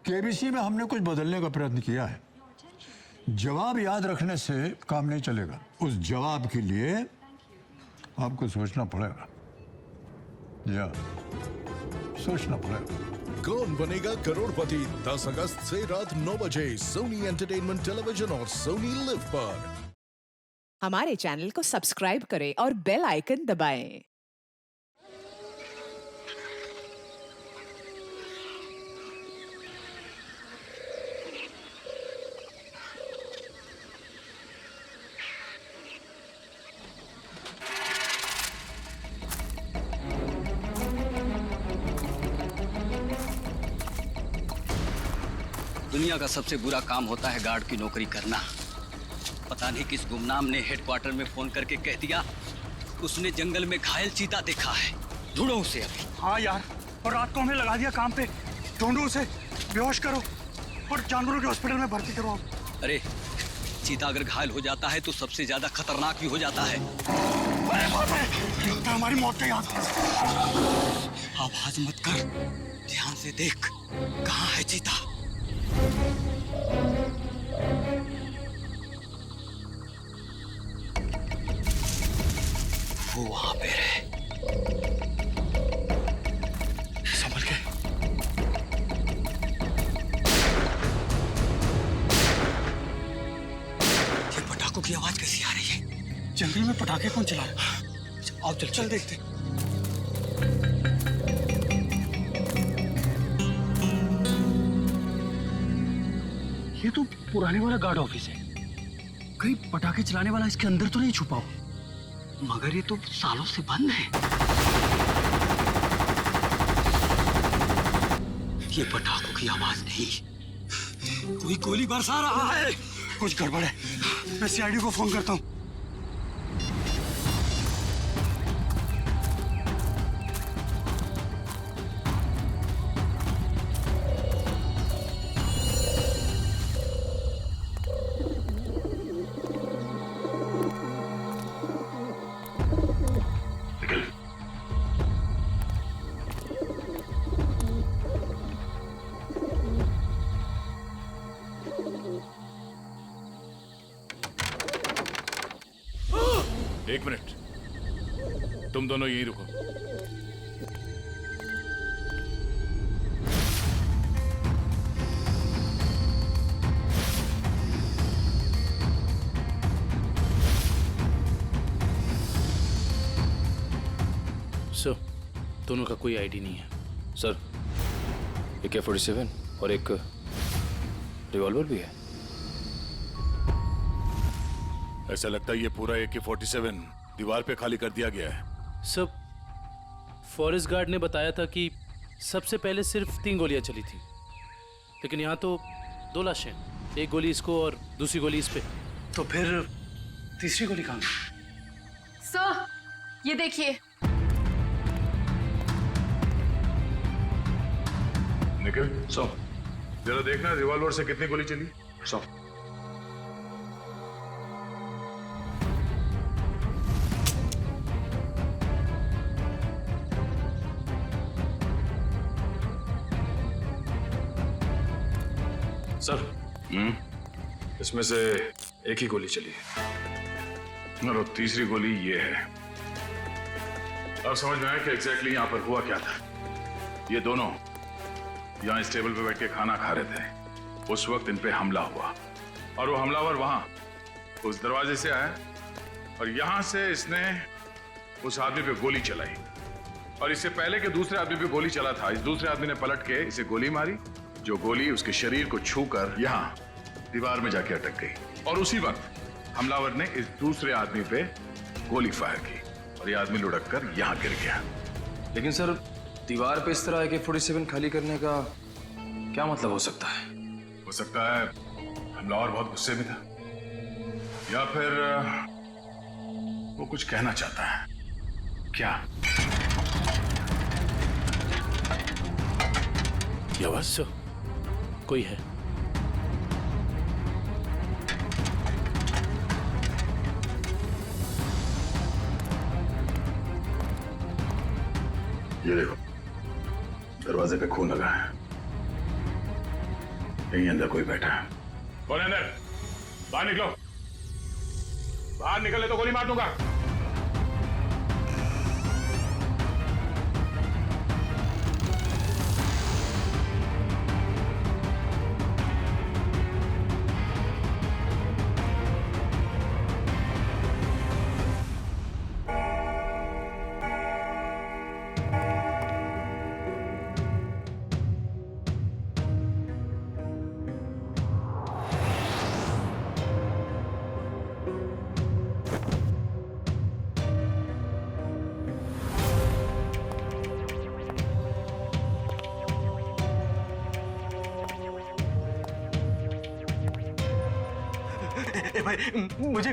KBC में हमने कुछ बदलने का प्रयत्न किया है। जवाब याद रखने से काम नहीं चलेगा, उस जवाब के लिए आपको सोचना पड़ेगा। या सोचना पड़ेगा। कौन बनेगा करोड़पति 10 अगस्त से रात 9 बजे सोनी एंटरटेनमेंट टेलीविजन और सोनी लिव पर। हमारे चैनल को सब्सक्राइब करें और बेल आइकन दबाएं। दुनिया का सबसे बुरा काम होता है गार्ड की नौकरी करना। पता नहीं किस गुमनाम ने हेडक्वार्टर में फोन करके कह दिया उसने जंगल में घायल चीता देखा है, ढूंढो उसे अभी। हाँ यार, और रात को हमें लगा दिया काम पे। ढूंढो उसे, बेहोश करो और जानवरों के हॉस्पिटल में भर्ती करो। अरे चीता अगर घायल हो जाता है तो सबसे ज्यादा खतरनाक भी हो जाता है। हमारी मौत का याद। आवाज मत कर, ध्यान से देख कहाँ है चीता। वो वहां पे है। संभल के। ये पटाखों की आवाज कैसी आ रही है? जंगल में पटाखे कौन चला रहा है? आओ चल देखते। ये तो पुराने वाला गार्ड ऑफिस है। कहीं पटाखे चलाने वाला इसके अंदर तो नहीं छुपा हो? मगर ये तो सालों से बंद है। ये पटाखों की आवाज नहीं, कोई गोली बरसा रहा है। कुछ गड़बड़ है, मैं सीआईडी को फोन करता हूँ। एक मिनट, तुम दोनों यहीं रुको। सर, दोनों का कोई आईडी नहीं है। सर, AK-47 और एक रिवॉल्वर भी है। ऐसा लगता है ये पूरा AK-47 दीवार पे खाली कर दिया गया है। सब फॉरेस्ट गार्ड ने बताया था कि सबसे पहले सिर्फ 3 गोलियां चली थी, लेकिन यहाँ तो 2 लाशें, एक गोली इसको और दूसरी गोली इस पे। तो फिर तीसरी गोली कहाँ? सर, ये देखिए। निखिल, जरा देखना रिवॉल्वर से कितनी गोली चली। सर, इसमें से एक ही गोली चली है। और तीसरी गोली ये है। अब समझ में आया कि एग्जैक्टली यहाँ पर हुआ क्या था। ये दोनों यहाँ इस टेबल पे बैठ के खाना खा रहे थे, उस वक्त इन पे हमला हुआ और वो हमलावर वहाँ उस दरवाजे से आया और यहाँ से इसने उस आदमी पे गोली चलाई और इससे पहले कि दूसरे आदमी पे गोली चला था, इस दूसरे आदमी ने पलट के इसे गोली मारी, जो गोली उसके शरीर को छूकर यहाँ दीवार में जाके अटक गई और उसी वक्त हमलावर ने इस दूसरे आदमी पे गोली फायर की और ये आदमी लुढ़क कर यहाँ गिर गया। लेकिन सर, दीवार पे इस तरह AK-47 खाली करने का क्या मतलब हो सकता है? हो सकता है हमलावर बहुत गुस्से में था या फिर वो कुछ कहना चाहता है। क्या ये आवाज? सर, कोई है। ये देखो, दरवाजे पे खून लगा है। यहीं अंदर कोई बैठा है। कौन है अंदर? बाहर निकलो। बाहर निकले तो गोली मार दूंगा। भाई मुझे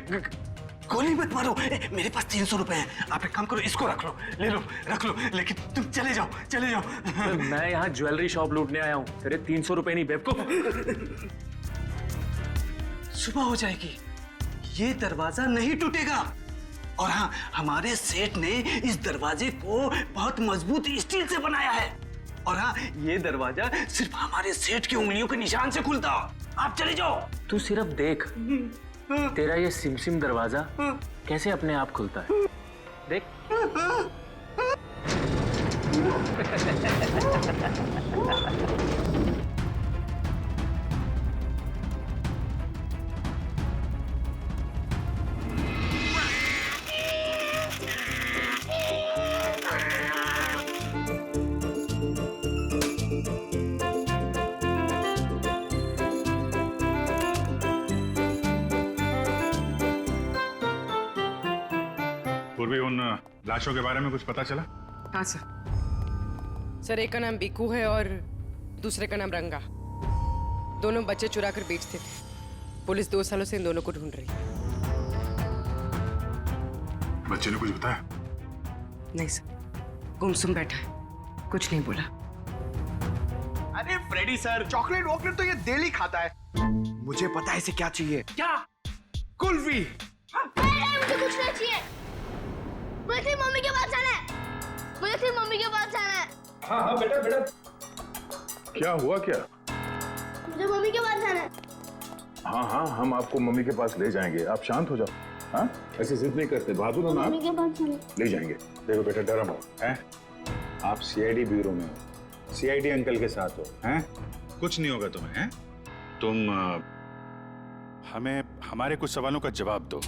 गोली मत मारो। मेरे पास 300 रुपए हैं। आप एक काम करो, इसको रख लो, ले लो, रख लो, लेकिन तुम चले जाओ, चले जाओ। मैं यहाँ ज्वेलरी शॉप लूटने आया हूँ, तेरे 300 रुपए नहीं बेवकूफ। सुबह हो जाएगी, ये दरवाजा नहीं टूटेगा। और हाँ, हमारे सेठ ने इस दरवाजे को बहुत मजबूत स्टील से बनाया है। और हाँ, ये दरवाजा सिर्फ हमारे सेठ की उंगलियों के निशान से खुलता। आप चले जाओ। तू सिर्फ देख, तेरा ये सिमसिम दरवाजा कैसे अपने आप खुलता है। देख। पूर्वी, उन लाशों के बारे में कुछ पता चला? हाँ सर, एक का नाम बीकू है और दूसरे का नाम रंगा। दोनों बच्चे चुरा कर बेचते थे। पुलिस 2 सालों से इन दोनों को ढूंढ रही है। बच्चे ने कुछ बताया? नहीं सर, गुमसुम बैठा है, कुछ नहीं बोला। अरे फ्रेडी सर, चॉकलेट वॉकलेट तो ये डेली खाता है। मुझे पता है इसे क्या चाहिए। क्या? कुल्फी। मुझे कुछ नहीं चाहिए। मुझे तेरी मम्मी के पास जाना है। मुझे तेरी मम्मी के पास जाना है। हाँ हाँ बेटा बेटा। क्या हुआ क्या? मुझे मम्मी के पास जाना है। हाँ हाँ, हम आपको मम्मी के पास ले जाएंगे। आप शांत हो जाओ। हाँ, ऐसे जिद नहीं करते, बहादुर हो ना। मम्मी के पास जाना है। ले जाएंगे। देखो बेटा, डरो मत। हैं? आप सीआईडी ब्यूरो में हो, सीआईडी अंकल के साथ हो। हैं? कुछ नहीं होगा तुम्हें। हैं? तुम हमें हमारे कुछ सवालों का जवाब दो,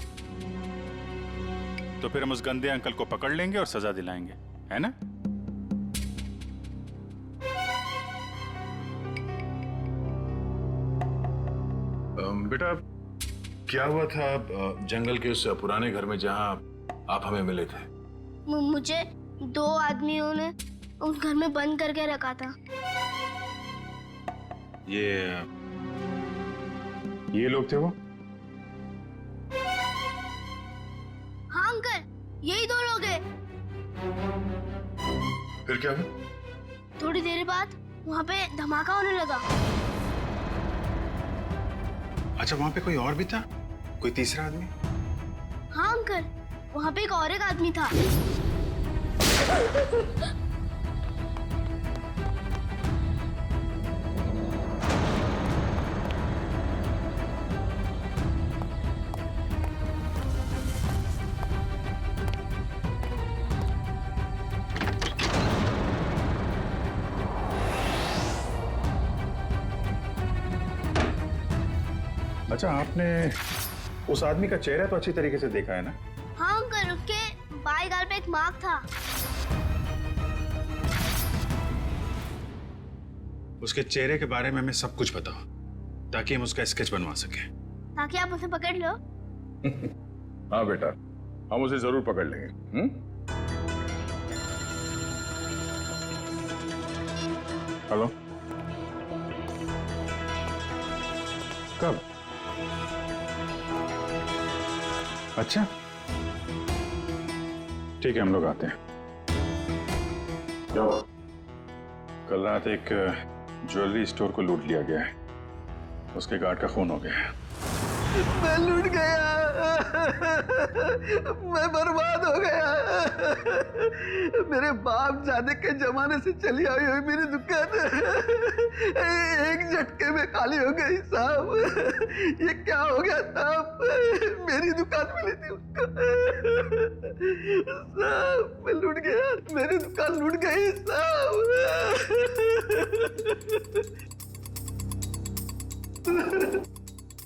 तो फिर हम उस गंदे अंकल को पकड़ लेंगे और सजा दिलाएंगे, है ना? बेटा, क्या हुआ था जंगल के उस पुराने घर में जहां आप हमें मिले थे? मुझे 2 आदमियों ने उस घर में बंद करके रखा था। ये लोग थे वो? हाँ अंकल, यही 2 लोग हैं। फिर क्या हुआ? थोड़ी देर बाद वहाँ पे धमाका होने लगा। अच्छा, वहां पे कोई और भी था? कोई तीसरा आदमी? हाँ अंकल, वहाँ पे एक आदमी था। अच्छा, आपने उस आदमी का चेहरा तो अच्छी तरीके से देखा है ना? हाँ अंकल, उसके बाएं गाल पे एक मार्क था। उसके चेहरे के बारे में हमें सब कुछ बताओ, ताकि हम उसका स्केच बनवा सकें। ताकि आप उसे पकड़ लो। हाँ बेटा, हम उसे जरूर पकड़ लेंगे। हेलो, कब? अच्छा, ठीक है, हम लोग आते हैं। जाओ। कल रात एक ज्वेलरी स्टोर को लूट लिया गया है। उसके गार्ड का खून हो गया है। मैं लूट गया। मैं बर्बाद हो गया। मेरे बाप जाने के जमाने से चली आई हुई मेरी दुकान एक झटके में खाली हो गई साहब। ये क्या हो गया साहब? मेरी दुकान मिली थी उसको साहब। मैं लूट गया, मेरी दुकान लूट गई साहब।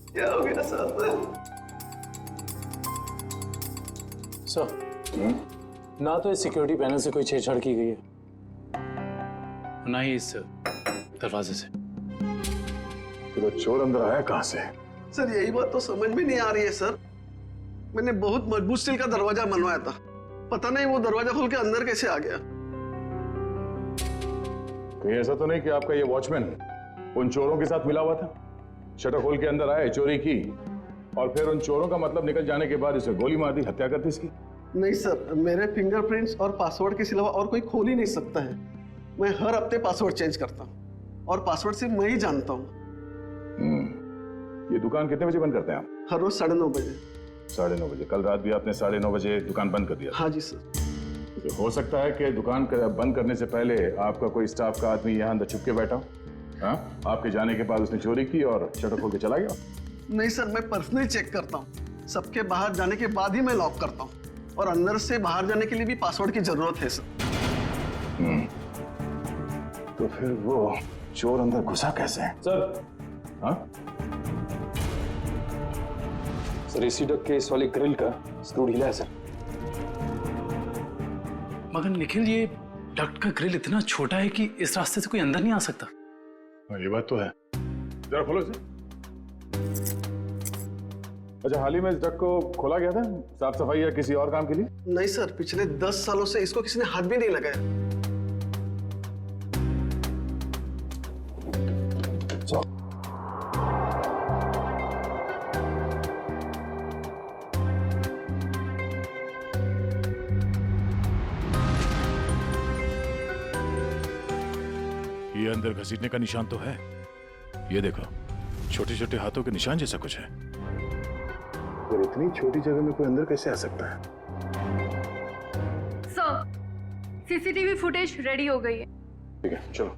क्या हो गया साहब? सर, ना तो इस सिक्योरिटी पैनल से कोई छेड़छाड़ की गई है, ना ही इस दरवाजे से। तो चोर अंदर आया कहां से? सर यही बात तो समझ में नहीं आ रही है सर। मैंने बहुत मजबूत स्टील का दरवाजा बनवाया था, पता नहीं वो दरवाजा खोल के अंदर कैसे आ गया। कहीं ऐसा तो नहीं कि आपका ये वॉचमैन उन चोरों के साथ मिला हुआ था? शटर खोल के अंदर आए, चोरी की और फिर उन चोरों का मतलब निकल जाने के बाद इसे गोली मार दी, हत्या कर दी इसकी? नहीं सर, मेरे फिंगरप्रिंट्स और पासवर्ड के सिवा और कोई खोल ही नहीं सकता है। मैं हर हफ्ते पासवर्ड चेंज करता हूँ और पासवर्ड सिर्फ मैं ही जानता हूँ। ये दुकान कितने बजे बंद करते हैं आप? हर रोज 9:30 बजे। 9:30 बजे? कल रात भी आपने 9:30 बजे दुकान बंद कर दिया? हाँ जी सर। तो हो सकता है कि दुकान बंद करने से पहले आपका कोई स्टाफ का आदमी यहाँ अंदर छुप के बैठा हो? हाँ, आपके जाने के बाद उसने चोरी की और शटर खोल के चला गया? नहीं सर, मैं पर्सनली चेक करता हूँ। सबके बाहर जाने के बाद ही मैं लॉक करता हूँ और अंदर से बाहर जाने के लिए भी पासवर्ड की जरूरत है सर। तो फिर वो चोर अंदर घुसा कैसे? सर, हाँ? सर एसी डक के इस वाली ग्रिल का स्क्रू ढीला है सर। मगर निखिल, ये डक्ट का ग्रिल इतना छोटा है कि इस रास्ते से कोई अंदर नहीं आ सकता। हाँ, ये बात तो है। जरा खोलो इसे। अच्छा, हाल ही में इस डक को खोला गया था साफ सफाई या किसी और काम के लिए? नहीं सर, पिछले 10 सालों से इसको किसी ने हाथ भी नहीं लगाया। ये अंदर घसीटने का निशान तो है। ये देखो, छोटे छोटे हाथों के निशान जैसा कुछ है। और इतनी छोटी जगह में कोई अंदर कैसे आ सकता है? सर, सीसीटीवी फुटेज रेडी हो गई है। ठीक है, चलो।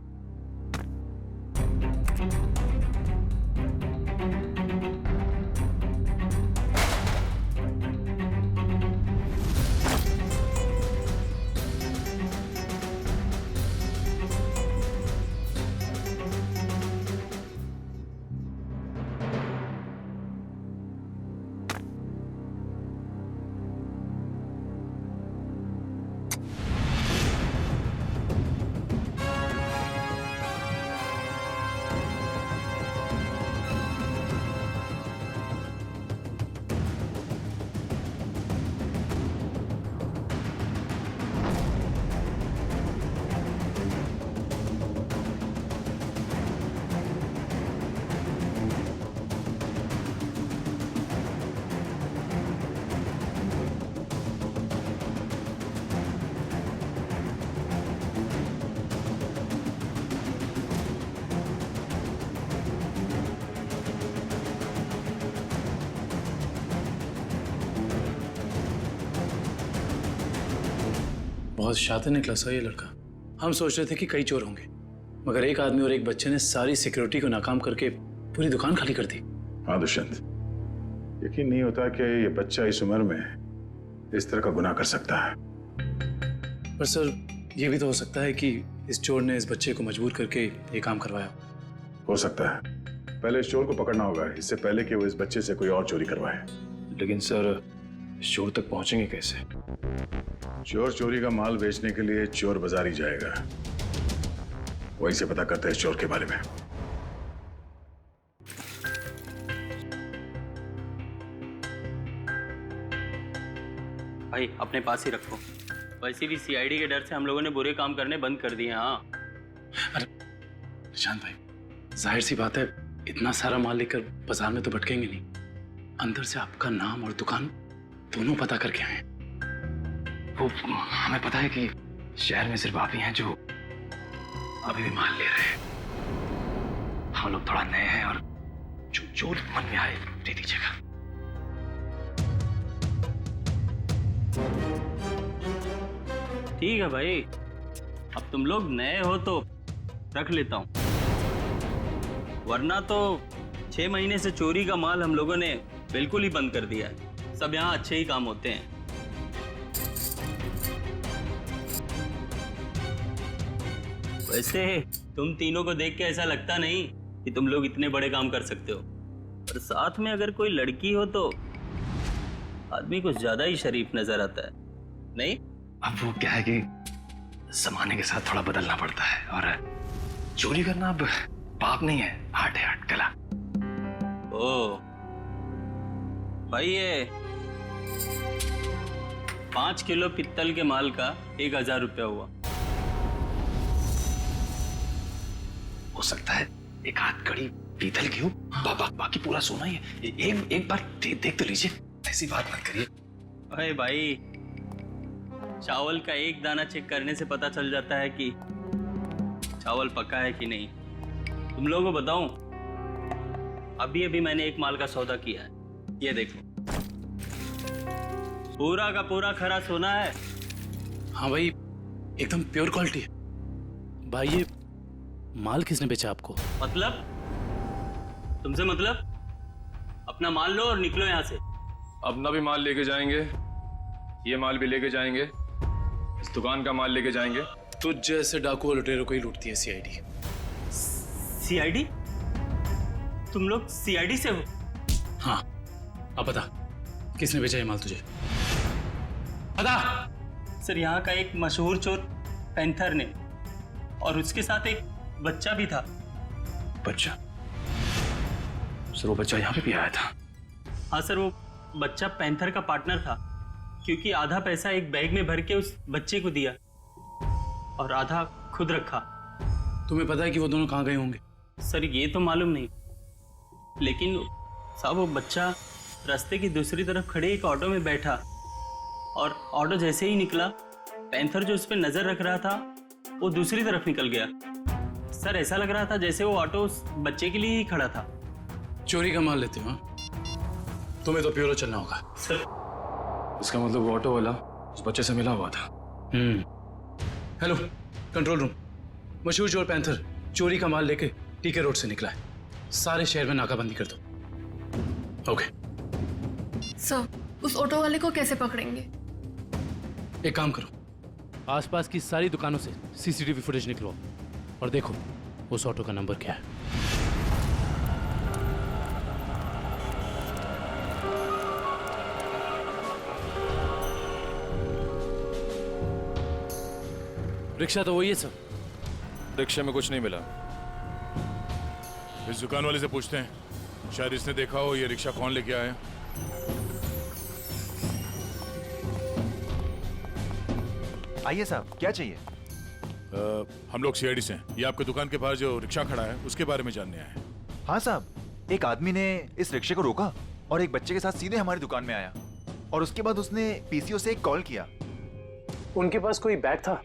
बहुत शातिर निकला सा ये लड़का। हम सोच रहे थे कि कई चोर होंगे, मगर एक आदमी और एक बच्चे ने सारी सिक्योरिटी को नाकाम करके पूरी दुकान खाली कर दी। हाँ दुष्यंत, यकीन नहीं होता कि ये बच्चा इस उम्र में इस तरह का गुनाह कर सकता है। पर सर, ये भी तो हो सकता है कि इस चोर ने इस बच्चे को मजबूर करके ये काम करवाया। हो सकता है। पहले इस चोर को पकड़ना होगा, इससे पहले कि वो इस बच्चे से कोई और चोरी करवाए। लेकिन सर, इस चोर तक पहुंचेंगे कैसे? चोर चोरी का माल बेचने के लिए चोर बाजार ही जाएगा। वहीं से पता करते हैं इस चोर के बारे में। भाई अपने पास ही रखो। वैसे भी सीआईडी के डर से हम लोगों ने बुरे काम करने बंद कर दिए। हाँ अरे निशांत भाई, जाहिर सी बात है, इतना सारा माल लेकर बाजार में तो भटकेंगे नहीं। अंदर से आपका नाम और दुकान दोनों पता करके आए। वो हमें पता है कि शहर में सिर्फ आप ही हैं जो अभी भी माल ले रहे हैं। हम लोग थोड़ा नए हैं और जो मन में आए दे दीजिएगा। ठीक है भाई, अब तुम लोग नए हो तो रख लेता हूँ, वरना तो 6 महीने से चोरी का माल हम लोगों ने बिल्कुल ही बंद कर दिया है। सब यहाँ अच्छे ही काम होते हैं। वैसे तुम तीनों को देख के ऐसा लगता नहीं कि तुम लोग इतने बड़े काम कर सकते हो, और साथ में अगर कोई लड़की हो तो आदमी कुछ ज्यादा ही शरीफ नजर आता है, नहीं? अब वो क्या है कि जमाने के साथ थोड़ा बदलना पड़ता है, और चोरी करना अब पाप नहीं है, आर्ट है, आर्ट, कला। ओ भाई, ये 5 किलो पित्तल के माल का 1000 रुपया हुआ। हो सकता है एक हाथ कड़ी पीतल की हो, बाकी पूरा सोना ही है। एक बार देख तो लीजिए, ऐसी बात मत करिए। अरे भाई, चावल का एक दाना चेक करने से पता चल जाता है कि चावल पका है कि नहीं। तुम लोगों को बताऊं, अभी अभी मैंने एक माल का सौदा किया है, ये देखो, पूरा का पूरा खरा सोना है। हाँ भाई, एकदम प्योर क्वालिटी है। भाई ये माल किसने बेचा आपको? मतलब? तुमसे मतलब? अपना माल लो और निकलो यहाँ से। अपना भी माल लेके जाएंगे, ये माल भी लेके जाएंगे, इस दुकान का माल लेके जाएंगे। तुझ जैसे डाकू और लुटेरों को ही लूटती है सीआईडी। सीआईडी? तुम लोग सीआईडी से हो? हाँ, अब बता, किसने बेचा ये माल तुझे? बता। सर, यहाँ का एक मशहूर चोर पैंथर ने, और उसके साथ एक बच्चा भी था। बच्चा? सर, वो बच्चा यहाँ पे भी आया था? हाँ सर, वो बच्चा पैंथर का पार्टनर था, क्योंकि आधा पैसा एक बैग में भर के उस बच्चे को दिया और आधा खुद रखा। तुम्हें पता है कि वो दोनों कहाँ गए होंगे? सर, ये तो मालूम नहीं, लेकिन साहब वो बच्चा रास्ते की दूसरी तरफ खड़े एक ऑटो में बैठा, और ऑटो जैसे ही निकला, पैंथर जो उस पर नजर रख रहा था वो दूसरी तरफ निकल गया। सर, ऐसा लग रहा था जैसे वो ऑटो उस बच्चे के लिए ही खड़ा था। चोरी का माल लेते हो? तुम्हें तो प्योरो चलना होगा। सर, इसका मतलब वो ऑटो वाला उस बच्चे से मिला हुआ था। हेलो कंट्रोल रूम, मशहूर चोर पैंथर चोरी का माल लेके टीके रोड से निकला है, सारे शहर में नाकाबंदी कर दो। ओके सर, उस ऑटो वाले को कैसे पकड़ेंगे? एक काम करो, आसपास की सारी दुकानों से सीसीटीवी फुटेज निकलवाओ और देखो उस ऑटो का नंबर क्या है। रिक्शा तो वही है सर। रिक्शे में कुछ नहीं मिला। इस दुकान वाले से पूछते हैं, शायद इसने देखा हो ये रिक्शा कौन लेके आया। आइए साहब, क्या चाहिए? हम लोग सीआईडी से हैं। ये आपकी दुकान के पास जो रिक्शा खड़ा है उसके बारे में जानने आए हैं। हाँ साहब, एक आदमी ने इस रिक्शे को रोका और एक बच्चे के साथ सीधे हमारी दुकान में आया, और उसके बाद उसने पीसीओ से एक कॉल किया। उनके पास कोई बैग था?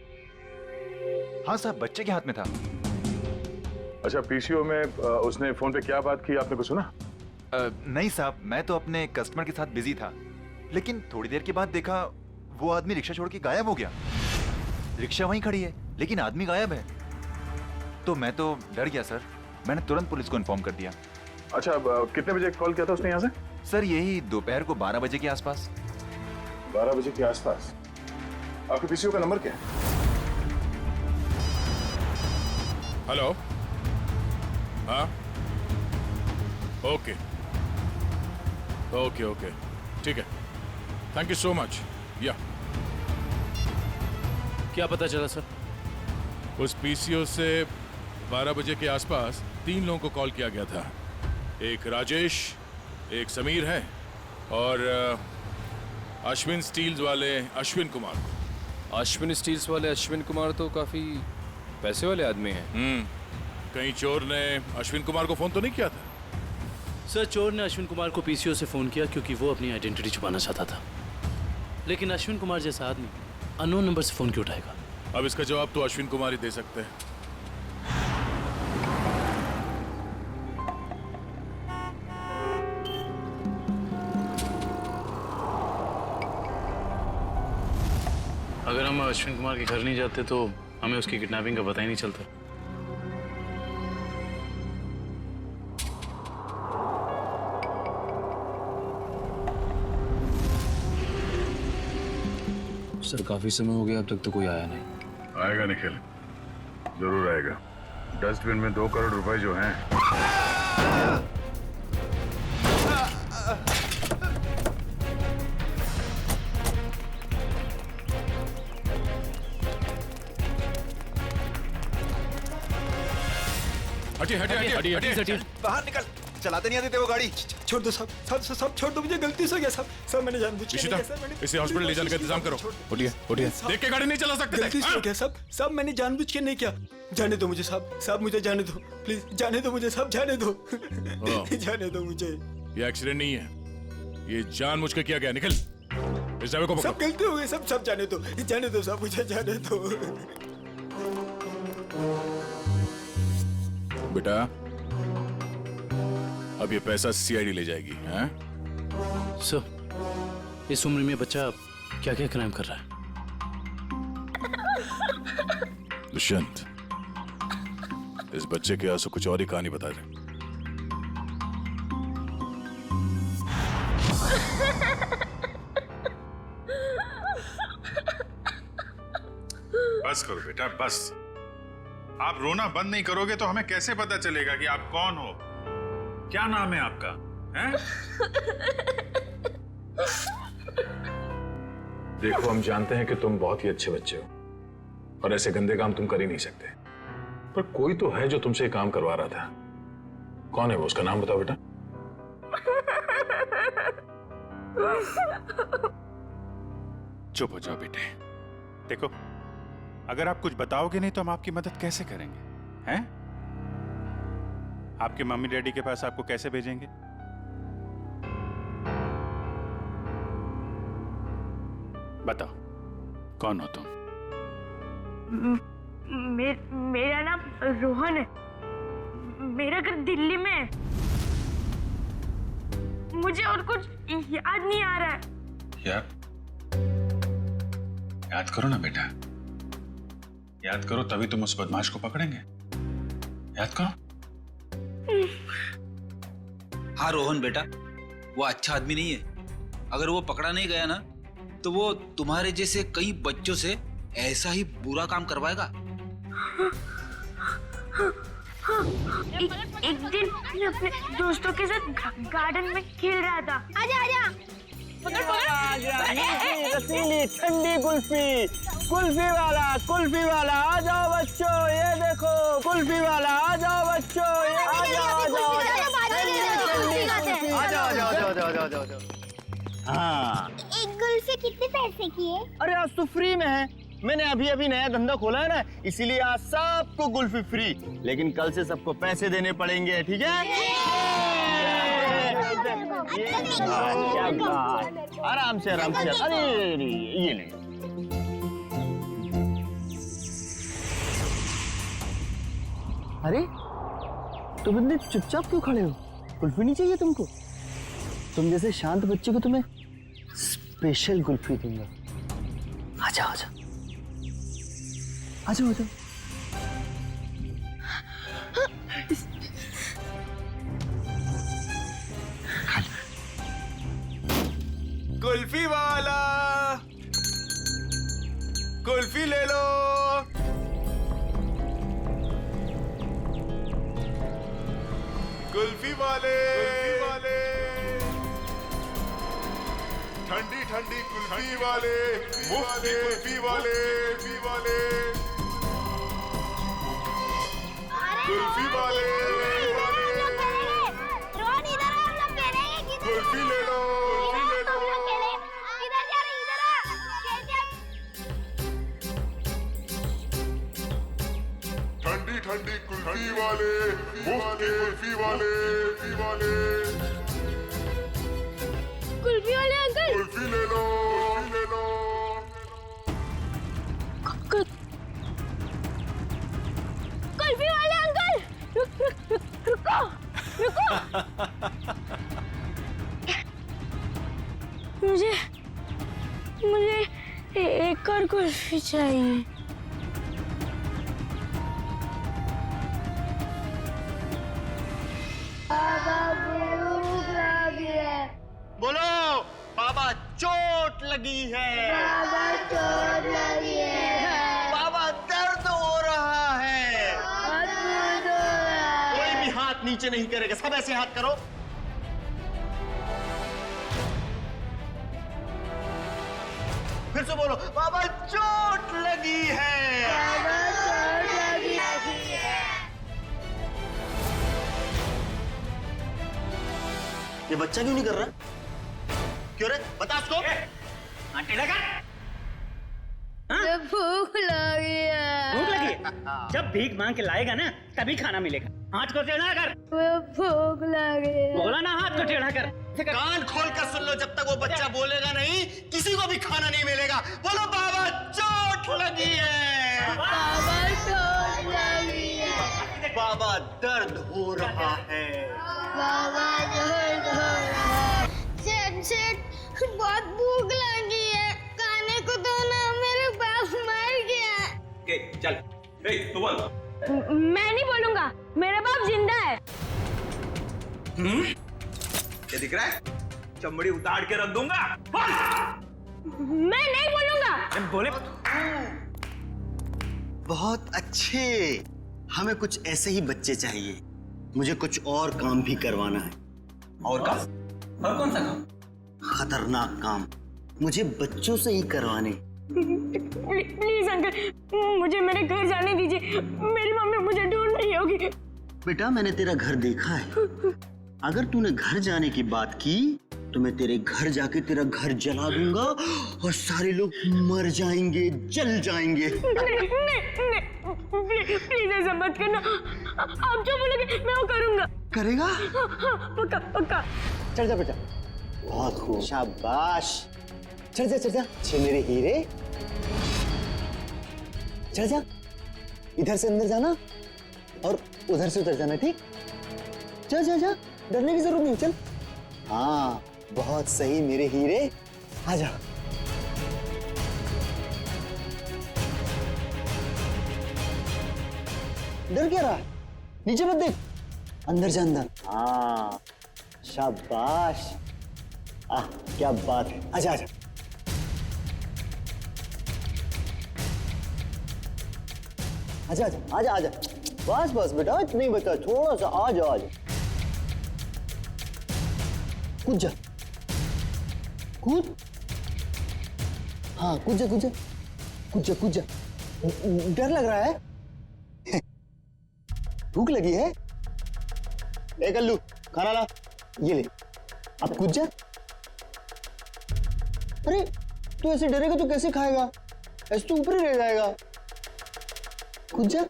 हाँ साहब, बच्चे के हाथ में था। अच्छा, पीसीओ में उसने फोन पे क्या बात की, आपने कुछ सुना? नहीं साहब, मैं तो अपने कस्टमर के साथ बिजी था, लेकिन थोड़ी देर के बाद देखा वो आदमी रिक्शा छोड़ के गायब हो गया। रिक्शा वहीं खड़ी है लेकिन आदमी गायब है। तो मैं तो डर गया सर, मैंने तुरंत पुलिस को इन्फॉर्म कर दिया। अच्छा, कितने बजे कॉल किया था उसने यहाँ से? सर, यही दोपहर को 12 बजे के आसपास। 12 बजे के आसपास? आपके पीसीओ का नंबर क्या है? हेलो, हाँ, ओके ओके ओके, ठीक है, थैंक यू सो मच। या क्या पता चला सर? उस पीसीओ से 12 बजे के आसपास 3 लोगों को कॉल किया गया था। एक राजेश, एक समीर है, और अश्विन स्टील्स वाले अश्विन कुमार। अश्विन स्टील्स वाले अश्विन कुमार तो काफी पैसे वाले आदमी हैं। कहीं चोर ने अश्विन कुमार को फोन तो नहीं किया था? सर, चोर ने अश्विन कुमार को पीसीओ से फोन किया क्योंकि वो अपनी आइडेंटिटी छुपाना चाहता था, लेकिन अश्विन कुमार जैसा आदमी अननोन नंबर से फोन क्यों उठाएगा? अब इसका जवाब तो अश्विन कुमार ही दे सकते हैं। अगर हम अश्विन कुमार के घर नहीं जाते तो हमें उसकी किडनैपिंग का पता ही नहीं चलता। सर काफी समय हो गया, अब तक तो कोई आया नहीं। आएगा निखिल, जरूर आएगा। डस्टबिन में 2 करोड़ रुपए जो हैं। हटिए हटिए हटिए हटिए हटिए। बाहर निकल, चलाते नहीं आते थे वो गाड़ी। छोड़ दो साहब, साहब छोड़ दो, मुझे गलती से हो गया साहब। साहब मैंने जानबूझ के नहीं किया साहब, मैंने इसे हॉस्पिटल ले जाने का इंतजाम करो। उठिए उठिए, देख के गाड़ी नहीं चला सकते। गलती से हो गया साहब। साहब मैंने जानबूझ के नहीं किया। जाने दो मुझे साहब, साहब मुझे जाने दो प्लीज, जाने दो मुझे साहब, जाने दो जाने दो मुझे। ये एक्सीडेंट नहीं है, ये जानबूझ के किया गया। निकल, इस ड्राइवर को पकड़ो। सब गलती हो गई सब, सब जाने दो साहब, मुझे जाने दो। बेटा अब ये पैसा सीआईडी ले जाएगी। हैं? सर इस उम्र में बच्चा क्या क्या क्राइम कर रहा है? दुष्यंत, इस बच्चे के आंसू कुछ और ही कहानी बता दे। बस करो बेटा, बस। आप रोना बंद नहीं करोगे तो हमें कैसे पता चलेगा कि आप कौन हो? क्या नाम है आपका? हैं? देखो, हम जानते हैं कि तुम बहुत ही अच्छे बच्चे हो और ऐसे गंदे काम तुम कर ही नहीं सकते, पर कोई तो है जो तुमसे काम करवा रहा था। कौन है वो? उसका नाम बताओ बेटा। चुप हो जाओ बेटे। देखो, अगर आप कुछ बताओगे नहीं तो हम आपकी मदद कैसे करेंगे? हैं? आपके मम्मी डैडी के पास आपको कैसे भेजेंगे? बताओ, कौन हो तुम? मेरा नाम रोहन है, मेरा घर दिल्ली में है। मुझे और कुछ याद नहीं आ रहा है। याद करो ना बेटा, याद करो, तभी तुम उस बदमाश को पकड़ेंगे। याद करो। हाँ रोहन बेटा, वो अच्छा आदमी नहीं है। अगर वो पकड़ा नहीं गया ना तो वो तुम्हारे जैसे कई बच्चों से ऐसा ही बुरा काम करवाएगा। एक दिन मैं अपने दोस्तों के साथ गार्डन में खेल रहा था। आजा आजा, रसीली ठंडी कुल्फी, कुल्फी वाला आ जाओ बच्चों, ये देखो कुल्फी वाला आ जाओ बच्चों, आ जाओ। हाँ, एक कुल्फी कितने पैसे की है? अरे आज तो फ्री में है। मैंने अभी नया धंधा खोला है ना, इसीलिए आज सबको कुल्फी फ्री, लेकिन कल से सबको पैसे देने पड़ेंगे, ठीक है? आराम से अरे ये ले। अरे तो बंदे चुपचाप क्यों खड़े हो? कुल्फी नहीं चाहिए तुमको? तुम जैसे शांत बच्चे को तुम्हें स्पेशल कुल्फी दूंगा। आजा आजा आजा आजा। कुल्फी वाला, कुल्फी ले लो। कुल्फी वाले, ठंडी ठंडी कुल्फी वाले, मुफ्त की कुल्फी वाले, कुल्फी वाले, रोहन इधर आ, हम लोग खेलेंगे। किधर कुल्फी ले लो, हम लोग खेलेंगे। इधर जा रहे, इधर आ। ठंडी ठंडी कुल्फी वाले, मुफ्त की कुल्फी वाले, कुल्फी वाले अंकल, कुल्फी ले लो, कुल्फी वाले अंकल, रुको। मुझे एक और और कुल्फी चाहिए। बाबा भूख लगी है। बोलो बाबा चोट लगी है। बाबा चोट लगी है। बाबा दर्द हो रहा है। बहुत दर्द हो रहा है। कोई भी हाथ नीचे नहीं करेगा, सब ऐसे हाथ करो। फिर से बोलो बाबा चोट लगी है। बाबा चोट लगी है। ये बच्चा क्यों नहीं कर रहा? क्यों रे? बता उसको। आंटी लगा। भूख लगी है। भूख लगी है? जब भीख मांग के लाएगा ना तभी खाना मिलेगा। हाथ को टेढ़ा कर। भूख लगी है। बोला ना हाथ को टेढ़ा कर। कान खोल कर सुन लो, जब तक वो बच्चा बोलेगा नहीं किसी को भी खाना नहीं मिलेगा। बोलो बाबा चोट लगी है। बाबा चोट लगी है। बाबा दर्द हो रहा है। बाबा दर्द हो रहा है। सेठ बहुत भूख लगी है, खाने को दो ना, मेरे बाप मर गया। चल तू बोल। मैं नहीं बोलूंगा, मेरा बाप जिंदा है। क्या दिख रहा है? चमड़ी उतार के रख दूंगा। मैं नहीं बोलूंगा। बोले बहुत अच्छे, हमें कुछ ऐसे ही बच्चे चाहिए। मुझे कुछ और काम भी करवाना है। और काम? और कौन सा काम? खतरनाक काम मुझे बच्चों से ही करवाने। प्लीज अंकल, मुझे मेरे घर जाने दीजिए। मेरी मम्मी मुझे ढूंढ रही होगी। बेटा मैंने तेरा घर देखा है। अगर तूने घर जाने की बात की तो मैं तेरे घर जाके तेरा घर जला दूंगा और सारे लोग मर जाएंगे, जल जाएंगे। प्लीज ऐसा मत करना। आप जो बोलोगे मैं वो करूंगा। करेगा? पक्का पक्का। चढ़ जा बेटा। बहुत खूब, शाबाश। चढ़ जा, चढ़ जा। छे मेरे हीरे। चढ़ जा। इधर से अंदर जाना और उधर से उधर जाना, ठीक? जा जा जा, डरने की जरूरत नहीं, चल। हाँ बहुत सही मेरे हीरे, आजा। डर क्या रहा है? नीचे मत देख, अंदर जा अंदर। हाँ शाबाश। क्या बात है, आजा आजा। आजा आजा आजा आजा। बस बस बेटा, इतना ही बचा, थोड़ा सा। आजा आजा, कूद जा, कूद। हाँ कूद जा, कूद जा, कूद जा, कूद जा। डर लग रहा है? भूख लगी है? ए कल्लू, खाना ला, ये ले। अब कूद जा। अरे तू ऐसे डरेगा तो कैसे खाएगा? ऐसे तो ऊपर ही रह जाएगा। कूद जा।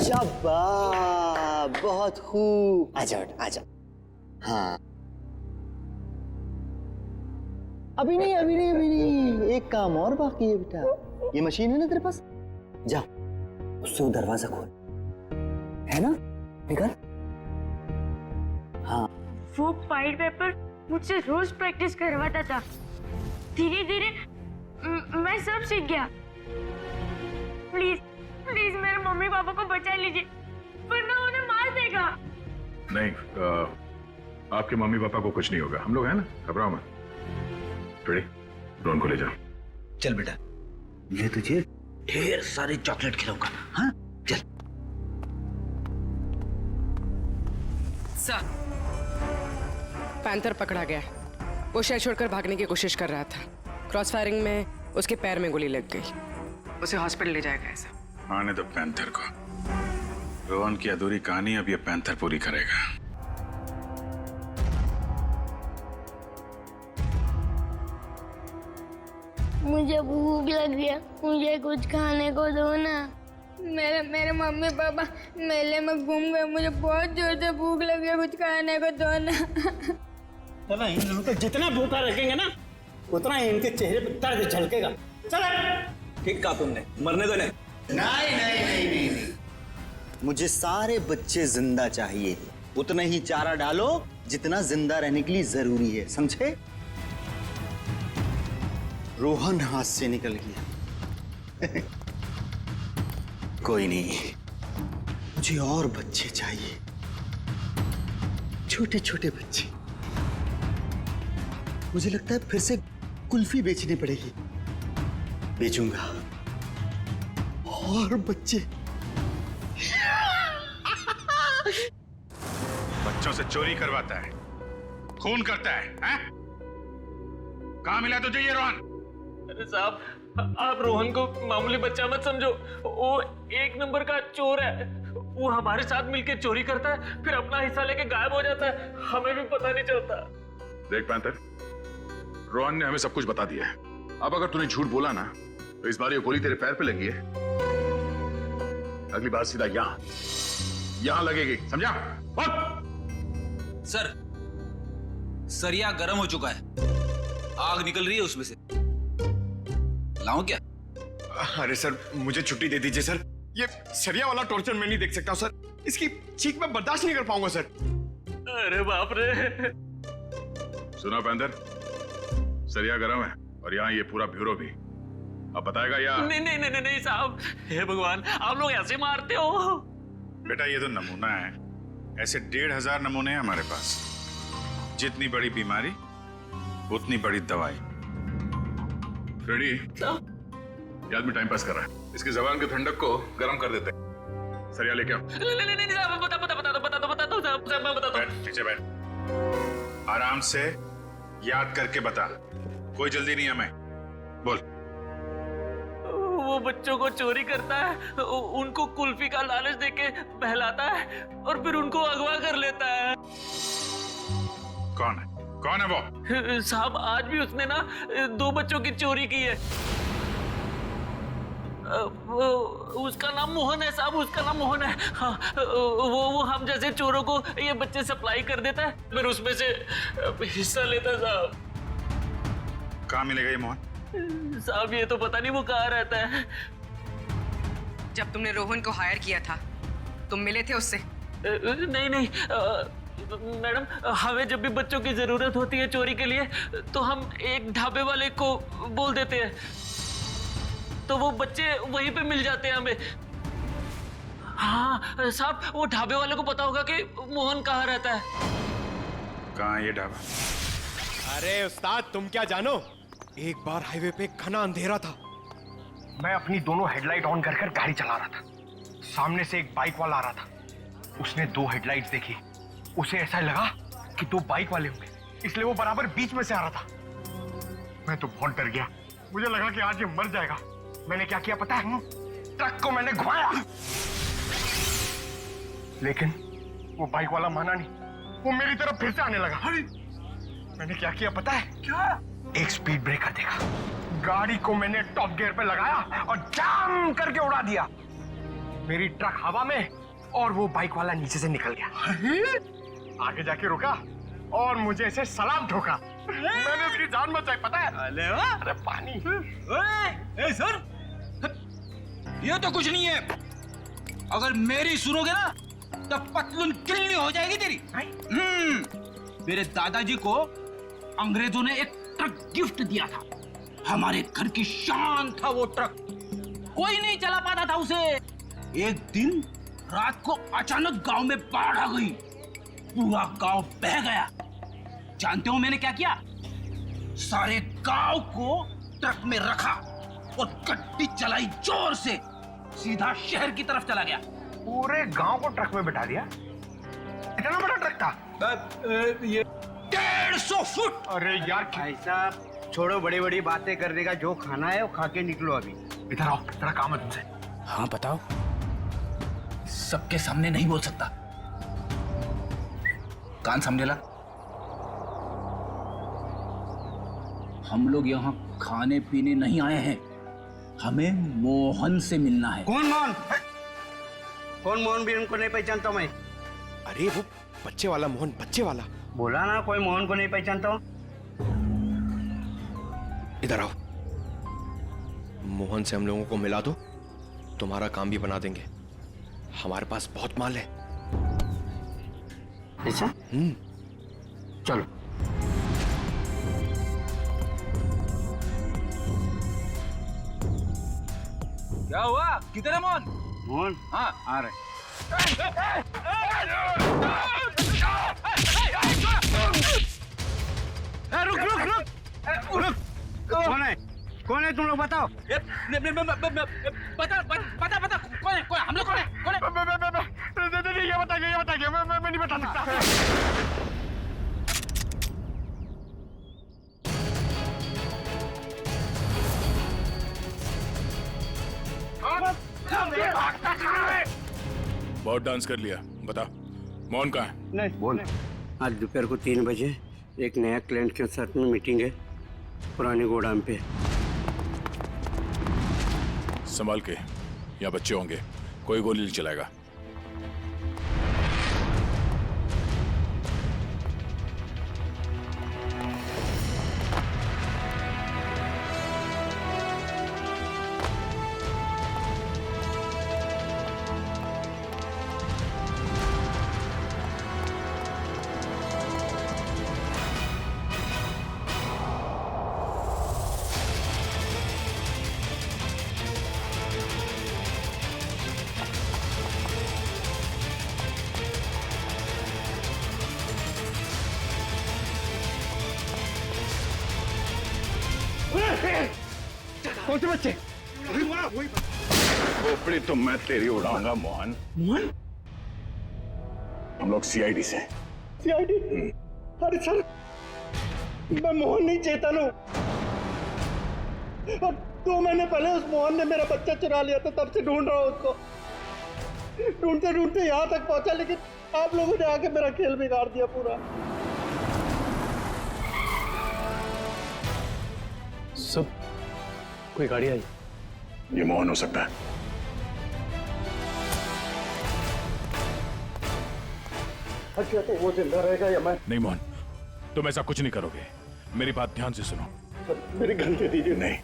शाबाश, बहुत खूब। आजा आजा। हाँ अभी नहीं, अभी नहीं, अभी नहीं। एक काम और बाकी है बेटा। ये मशीन है ना तेरे पास, जा उससे वो दरवाजा खोल, है ना? निकल। हाँ वो पाइड पेपर मुझसे रोज प्रैक्टिस करवाता था। धीरे धीरे मैं सब सीख गया। प्लीज प्लीज मेरे मम्मी पापा को बचा लीजिए, वरना उन्हें मार देगा। नहीं, आपके मम्मी पापा को कुछ नहीं होगा, हम लोग हैं ना, घबराओ मत। रेडी, ड्रोन को ले जाओ। चल बेटा, मैं तुझे ढेर सारे चॉकलेट खिलाऊंगा। हाँ चल। सर, पैंथर पकड़ा गया। वो शहर छोड़कर भागने की कोशिश कर रहा था। क्रॉस फायरिंग में उसके पैर में गोली लग गई। उसे हॉस्पिटल ले जाएगा ऐसा। आने दो पैंथर को। रोहन की अधूरी कहानी अब ये पैंथर पूरी करेगा। मुझे भूख लगी है, मुझे कुछ खाने को दो ना। मेरे मम्मी पापा मेले में घूम गए, मुझे बहुत जोर से भूख लगी है, कुछ खाने को दो ना। चलो इन लोगों को जितना भूखा रखेंगे ना उतना ही इनके चेहरे पे दर्द झलकेगा। चलो। ठीक कहा तुमने, मरने दो नहीं। नहीं नहीं नहीं नहीं नहीं, मुझे सारे बच्चे जिंदा चाहिए। उतना ही चारा डालो जितना जिंदा रहने के लिए जरूरी है, समझे? रोहन हाथ से निकल गया। कोई नहीं, मुझे और बच्चे चाहिए, छोटे छोटे बच्चे। मुझे लगता है फिर से कुल्फी बेचनी पड़ेगी। बेचूंगा और बच्चे। बच्चों से चोरी करवाता है, खून करता है, हैं? कहाँ मिला तुझे ये रोहन? अरे साहब, आप रोहन को मामूली बच्चा मत समझो। वो एक नंबर का चोर है। वो हमारे साथ मिलकर चोरी करता है, फिर अपना हिस्सा लेके गायब हो जाता है, हमें भी पता नहीं चलता। देख पैंथर, रोहन ने हमें सब कुछ बता दिया है। अब अगर तूने झूठ बोला ना तो इस बार ये गोली तेरे पैर पे लगी है, अगली बार सीधा यहां लगेगी, समझा? बोल। सर, सरिया गर्म हो चुका है, आग निकल रही है उसमें से। लाऊं क्या? अरे सर, मुझे छुट्टी दे दीजिए सर। ये सरिया वाला टॉर्चर मैं नहीं देख सकता सर। इसकी चीख मैं बर्दाश्त नहीं कर पाऊंगा सर। अरे बाप रे। सुना पैंथर, सरिया गरम है और यहाँ ये पूरा ब्यूरो भी। अब बताएगा या? नहीं नहीं नहीं नहीं साहब, हे भगवान, आप लोग ऐसे मारते हो? बेटा ये तो नमूना है, ऐसे 1500 नमूने हैं हमारे पास। जितनी बड़ी बीमारी उतनी बड़ी दवाई। फ्रेडी, ये आदमी टाइम पास कर रहा है, इसकी जबान की ठंडक को गर्म कर देते हैं। सरिया लेके आओ। नहीं साहब, बता दो साहब, मैं बता दो। नीचे बैठ, आराम से याद करके बता, कोई जल्दी नहीं है। मैं बोल। वो बच्चों को चोरी करता है, उनको कुल्फी का लालच देके बहलाता है और फिर उनको अगवा कर लेता है। कौन है? कौन है वो? साहब, आज भी उसने ना 2 बच्चों की चोरी की है। उसका नाम मोहन है साहब, उसका नाम मोहन है। हाँ, वो हम जैसे चोरों को ये बच्चे सप्लाई कर देता है, फिर उसमें से हिस्सा लेता है साहब। कहाँ मिलेगा ये मोहन? साहब ये तो पता नहीं वो कहाँ रहता है। जब तुमने रोहन को हायर किया था, तुम मिले थे उससे? नहीं मैडम, हमें जब भी बच्चों की जरूरत होती है चोरी के लिए तो हम एक ढाबे वाले को बोल देते हैं, तो वो बच्चे वहीं पे मिल जाते हैं हमें। हाँ साहब, वो ढाबे वाले को पता होगा कि मोहन कहाँ रहता है। कहाँ है ये ढाबा? अरे उस्ताद, तुम क्या जानो, एक बार हाईवे पे घना अंधेरा था। मैं अपनी दोनों हेडलाइट ऑन कर गाड़ी चला रहा था। सामने से एक बाइक वाला आ रहा था। उसने 2 हेडलाइट्स देखी, उसे ऐसा लगा कि 2 बाइक वाले होंगे, इसलिए वो बराबर बीच में से आ रहा था। मैं तो बहुत डर गया, मुझे लगा कि आज ये मर जाएगा। मैंने क्या किया पता है? ट्रक को मैंने घुमाया, लेकिन वो बाइक वाला माना नहीं, वो मेरी तरफ फिर से आने लगा। मैंने क्या किया पता है? क्या? एक स्पीड ब्रेकर देखा, गाड़ी को मैंने टॉप गियर पे लगाया और जाम करके उड़ा दिया। मेरी ट्रक हवा में और वो बाइक वाला नीचे से निकल गया। आगे जाके रुका और मुझे ऐसे सलाम ठोका। मैंने उसकी जान बचाई पता है? अरे पानी। ए सर, ये तो कुछ नहीं है। अगर मेरी सुनोगे ना तो पतलून किल्ली हो जाएगी तेरी। मेरे दादाजी को अंग्रेजों ने एक ट्रक गिफ्ट दिया था, हमारे घर की शान था वो ट्रक, कोई नहीं चला पाता था उसे। एक दिन रात को अचानक गांव में बाढ़ आ गई, पूरा गांव बह गया। जानते हो मैंने क्या किया? सारे गांव को ट्रक में रखा और गड्डी चलाई जोर से, सीधा शहर की तरफ चला गया। पूरे गांव को ट्रक में बिठा दिया? इतना बड़ा ट्रक था? ये 150 फुट। अरे यार भाई साहब, छोड़ो बड़ी बड़ी बातें करने का, जो खाना है वो खा के निकलो अभी। इधर आओ, तेरा काम है तुमसे। हाँ बताओ। सबके सामने नहीं बोल सकता, कान सामने ला। हम लोग यहाँ खाने पीने नहीं आए हैं, हमें मोहन से मिलना है। कौन मोहन? कौन मोहन? भी उनको नहीं पहचानता मैं। अरे वो बच्चे वाला मोहन, बच्चे वाला। बोला ना, कोई मोहन को नहीं पहचानता हूँ। इधर आओ, मोहन से हम लोगों को मिला दो, तुम्हारा काम भी बना देंगे। हमारे पास बहुत माल है। ऐसा? चलो। क्या हुआ? किधर है मोहन? मोहन? हाँ आ रहे। रुक रुक रुक रुक। कौन है? कौन है तुम लोग बताओ? बता बता बता कौन है? हम लोग कौन है? ये बताइए मैं नहीं बता सकता। बहुत डांस कर लिया, बता मोहन कहाँ है? नहीं बोल। आज दोपहर को 3 बजे एक नया क्लाइंट के साथ में मीटिंग है पुराने गोदाम पे। संभाल के, यहाँ बच्चे होंगे, कोई गोली नहीं चलाएगा। कौन से बच्चे? खोपड़ी तो मैं तेरी उड़ाऊंगा मोहन। मोहन? हम लोग सीआईडी से। सीआईडी? अरे सर, मैं मोहन नहीं, चेतन हूँ। और 2 महीने पहले उस मोहन ने मेरा बच्चा चुरा लिया था, तब से ढूंढ रहा हूँ उसको। ढूंढते ढूंढते यहाँ तक पहुंचा, लेकिन आप लोगों ने आके मेरा खेल बिगाड़ दिया पूरा। सब कोई गाड़ी आई? ये मोहन हो सकता है। अच्छा तो वो जिंदा रहेगा या मैं? नहीं मोहन, तुम ऐसा कुछ नहीं करोगे। मेरी बात ध्यान से सुनो। मेरी गन दे दीजिए। नहीं,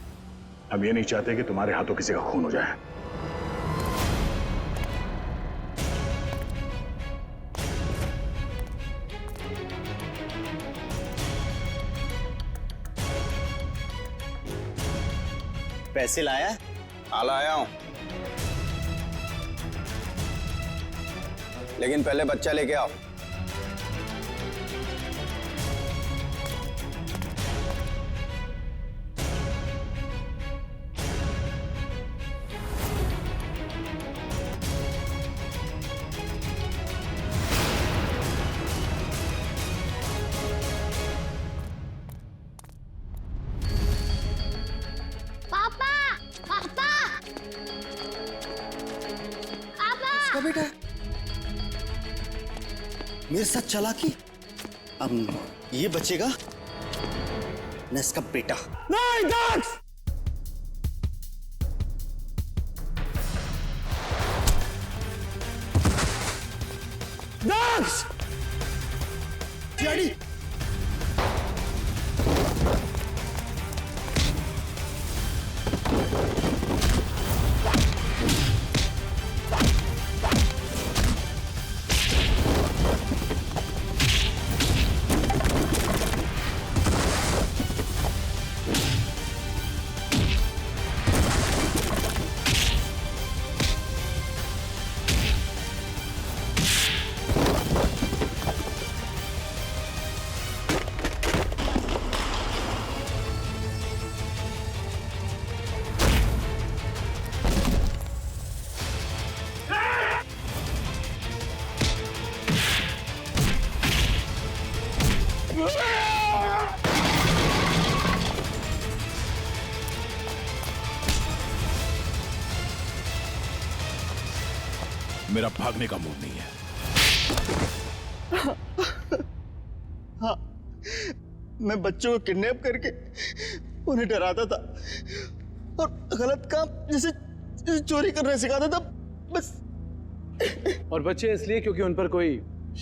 हम ये नहीं चाहते कि तुम्हारे हाथों किसी का खून हो जाए। पैसे लाया? हाँ लाया हूं, लेकिन पहले बच्चा लेके आओ। बेटा मेरे साथ चालाकी, अब ये बचेगा न इसका बेटा। नहीं दक्ष! दक्ष! डैडी! मेरा भागने का मूड नहीं है। हाँ, मैं बच्चों को किडनैप करके उन्हें डराता था और गलत काम जैसे चोरी करना सिखाता था, बस। और बच्चे इसलिए क्योंकि उन पर कोई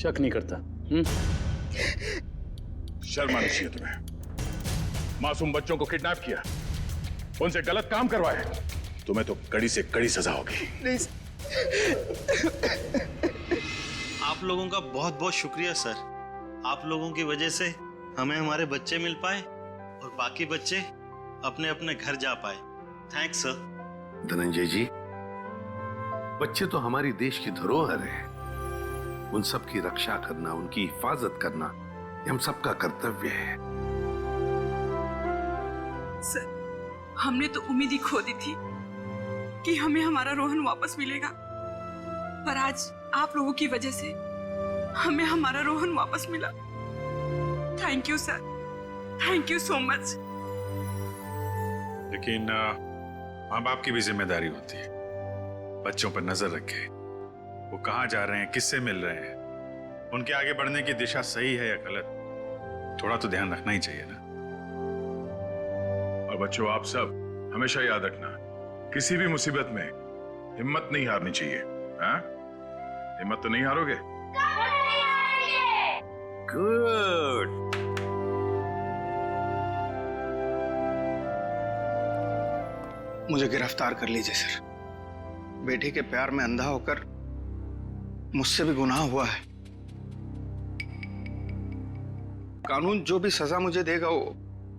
शक नहीं करता। शर्म आनी चाहिए तुम्हें। मासूम बच्चों को किडनैप किया, उनसे गलत काम करवाए, तुम्हें तो कड़ी से कड़ी सजा होगी। नहीं। आप लोगों का बहुत बहुत शुक्रिया सर। आप लोगों की वजह से हमें हमारे बच्चे मिल पाए और बाकी बच्चे अपने अपने घर जा पाए। Thanks sir. धनंजय जी, बच्चे तो हमारी देश की धरोहर है। उन सब की रक्षा करना, उनकी हिफाजत करना, ये हम सबका कर्तव्य है। सर, हमने तो उम्मीद ही खो दी थी कि हमें हमारा रोहन वापस मिलेगा, पर आज आप लोगों की वजह से हमें हमारा रोहन वापस मिला। Thank you sir, thank you so much. लेकिन माँ बाप की भी जिम्मेदारी होती है, बच्चों पर नजर रखे, वो कहाँ जा रहे हैं, किससे मिल रहे हैं, उनके आगे बढ़ने की दिशा सही है या गलत, थोड़ा तो ध्यान रखना ही चाहिए ना। और बच्चों, आप सब हमेशा याद रखना, किसी भी मुसीबत में हिम्मत नहीं हारनी चाहिए। हाँ? हिम्मत तो नहीं हारोगे? गुड। मुझे गिरफ्तार कर लीजिए सर। बेटे के प्यार में अंधा होकर मुझसे भी गुनाह हुआ है। कानून जो भी सजा मुझे देगा वो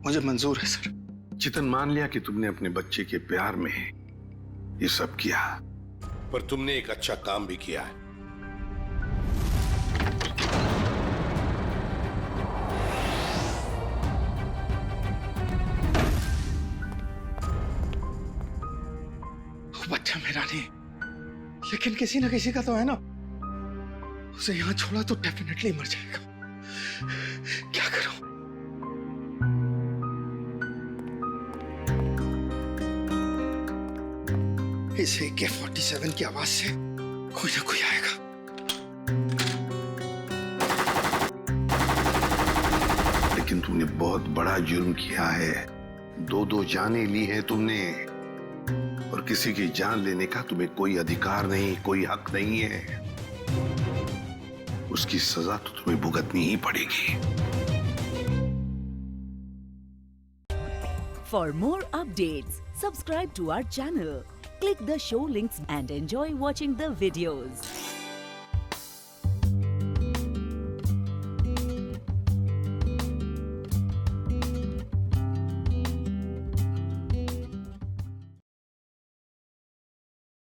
मुझे मंजूर है सर। चितन, मान लिया कि तुमने अपने बच्चे के प्यार में ये सब किया, पर तुमने एक अच्छा काम भी किया है। बच्चा मेरा नहीं, लेकिन किसी ना किसी का तो है ना। उसे यहां छोड़ा तो डेफिनेटली मर जाएगा। क्या करूं? इस AK-47 की आवाज से कोई ना कोई आएगा। लेकिन तुमने बहुत बड़ा जुर्म किया है। 2 जानें ली है तुमने, और किसी की जान लेने का तुम्हें कोई अधिकार नहीं, कोई हक नहीं है। उसकी सजा तो तुम्हें भुगतनी ही पड़ेगी। For more updates, subscribe to our channel, click the show links and enjoy watching the videos.